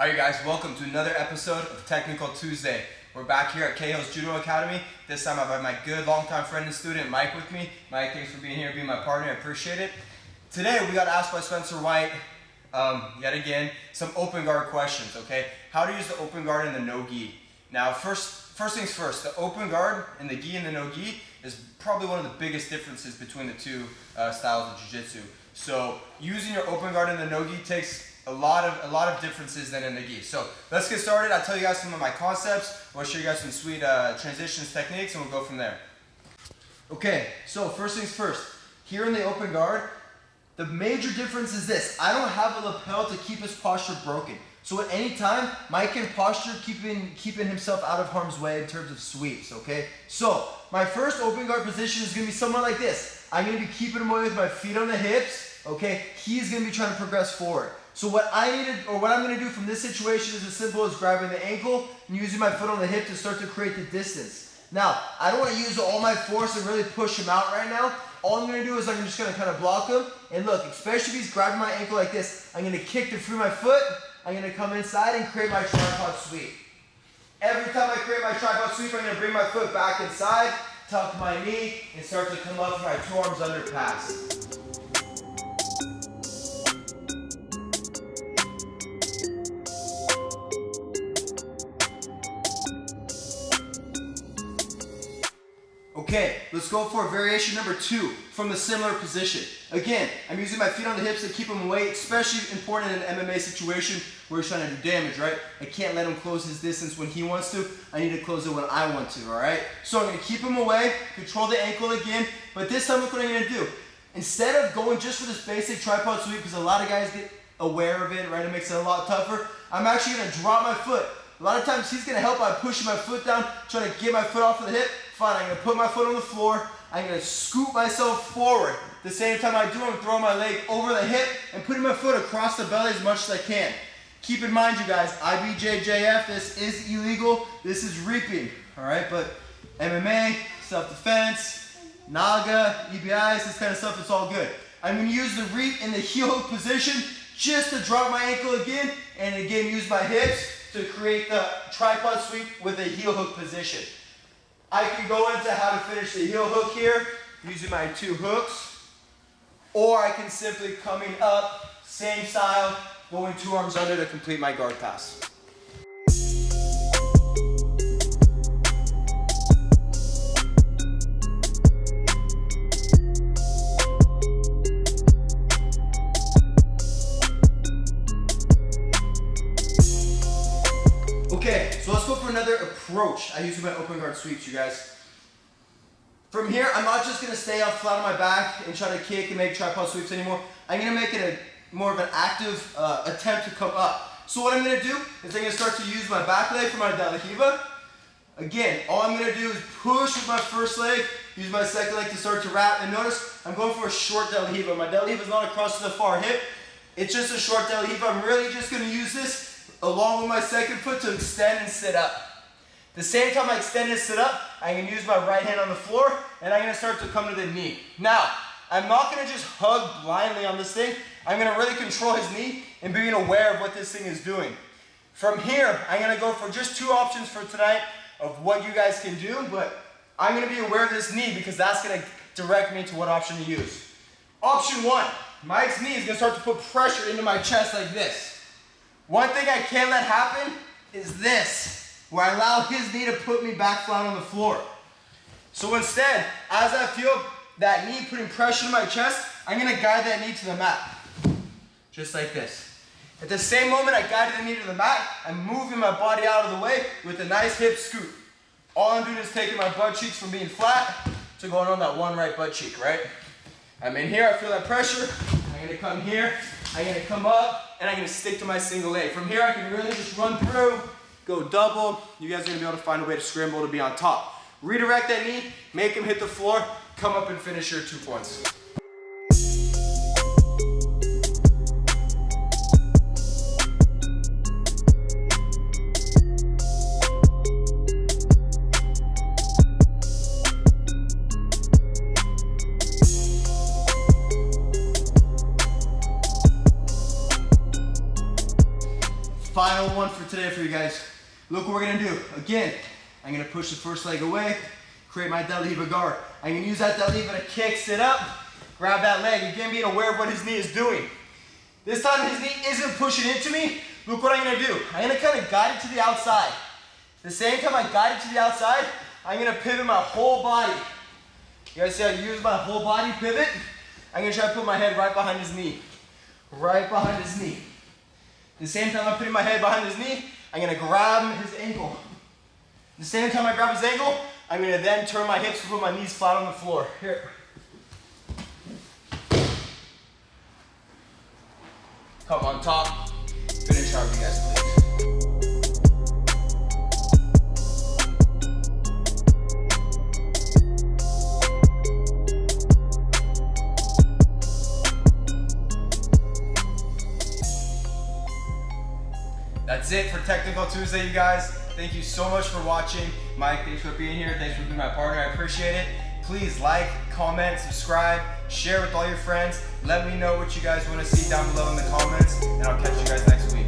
Hi you guys, welcome to another episode of Technical Tuesday. We're back here at Cahill's Judo Academy. This time I've got my good longtime friend and student Mike with me. Mike, thanks for being here, being my partner, I appreciate it. Today we got asked by Spencer White, yet again, some open guard questions, okay? How to use the open guard and the no-gi. Now first things first, the open guard and the gi and the no-gi is probably one of the biggest differences between the two styles of jiu-jitsu. So using your open guard and the no-gi takes a lot of differences than in the gi. So let's get started. I'll tell you guys some of my concepts. I'll show you guys some sweet transitions techniques, and we'll go from there. Okay, so first things first. Here in the open guard, the major difference is this. I don't have a lapel to keep his posture broken. So at any time, Mike can posture keeping himself out of harm's way in terms of sweeps, okay? So my first open guard position is gonna be somewhere like this. I'm gonna be keeping him away with my feet on the hips, okay? He's gonna be trying to progress forward. So what I'm gonna do from this situation is as simple as grabbing the ankle and using my foot on the hip to start to create the distance. Now, I don't wanna use all my force and really push him out right now. All I'm gonna do is I'm just gonna kind of block him. And look, especially if he's grabbing my ankle like this, I'm gonna kick to free my foot. I'm gonna come inside and create my tripod sweep. Every time I create my tripod sweep, I'm gonna bring my foot back inside, tuck my knee, and start to come up for my two arms under pass. Okay, let's go for variation number 2 from a similar position. Again, I'm using my feet on the hips to keep him away, especially important in an MMA situation where he's trying to do damage, right? I can't let him close his distance when he wants to. I need to close it when I want to, all right? So I'm gonna keep him away, control the ankle again, but this time look what I'm gonna do. Instead of going just for this basic tripod sweep, because a lot of guys get aware of it, right? It makes it a lot tougher. I'm actually gonna drop my foot. A lot of times he's gonna help by pushing my foot down, trying to get my foot off of the hip. Fine, I'm gonna put my foot on the floor. I'm gonna scoop myself forward. At the same time I do, I'm throwing my leg over the hip and putting my foot across the belly as much as I can. Keep in mind, you guys, IBJJF, this is illegal. This is reaping, all right? But MMA, self-defense, NAGA, EBIs, this kind of stuff, it's all good. I'm gonna use the reap in the heel hook position just to drop my ankle again, and again, use my hips to create the tripod sweep with a heel hook position. I can go into how to finish the heel hook here using my 2 hooks, or I can simply coming up, same style, going 2 arms under to complete my guard pass. Okay, so let's go for another approach. I use my open guard sweeps, you guys. From here, I'm not just gonna stay up flat on my back and try to kick and make tripod sweeps anymore. I'm gonna make it more of an active attempt to come up. So what I'm gonna do is I'm gonna start to use my back leg for my De La Riva. Again, all I'm gonna do is push with my first leg, use my second leg to start to wrap, and notice I'm going for a short De La Riva. My De La Riva is not across to the far hip. It's just a short De La Riva. I'm really just gonna use this along with my second foot to extend and sit up. The same time I extend and sit up, I'm gonna use my right hand on the floor, and I'm gonna start to come to the knee. Now, I'm not gonna just hug blindly on this thing. I'm gonna really control his knee and being aware of what this thing is doing. From here, I'm gonna go for just 2 options for tonight of what you guys can do, but I'm gonna be aware of this knee because that's gonna direct me to what option to use. Option 1, Mike's knee is gonna start to put pressure into my chest like this. One thing I can't let happen is this, where I allow his knee to put me back flat on the floor. So instead, as I feel that knee putting pressure in my chest, I'm gonna guide that knee to the mat. Just like this. At the same moment I guided the knee to the mat, I'm moving my body out of the way with a nice hip scoot. All I'm doing is taking my butt cheeks from being flat to going on that one right butt cheek, right? I'm in here, I feel that pressure. I'm gonna come here, I'm gonna come up, and I'm gonna stick to my single leg. From here, I can really just run through, go double. You guys are gonna be able to find a way to scramble to be on top. Redirect that knee, make him hit the floor, come up and finish your 2 points. Final one for today for you guys. Look what we're gonna do. Again, I'm gonna push the first leg away, create my dead lever guard. I'm gonna use that dead lever to kick, sit up, grab that leg. Again, being aware of what his knee is doing. This time his knee isn't pushing into me. Look what I'm gonna do. I'm gonna kind of guide it to the outside. The same time I guide it to the outside, I'm gonna pivot my whole body. You guys see I use my whole body pivot? I'm gonna try to put my head right behind his knee. Right behind his knee. The same time I'm putting my head behind his knee, I'm gonna grab his ankle. The same time I grab his ankle, I'm gonna then turn my hips and put my knees flat on the floor. Here. Come on top. Finish however you guys please. That's it for Technical Tuesday, you guys. Thank you so much for watching. Mike, thanks for being here. Thanks for being my partner. I appreciate it. Please like, comment, subscribe, share with all your friends. Let me know what you guys want to see down below in the comments, and I'll catch you guys next week.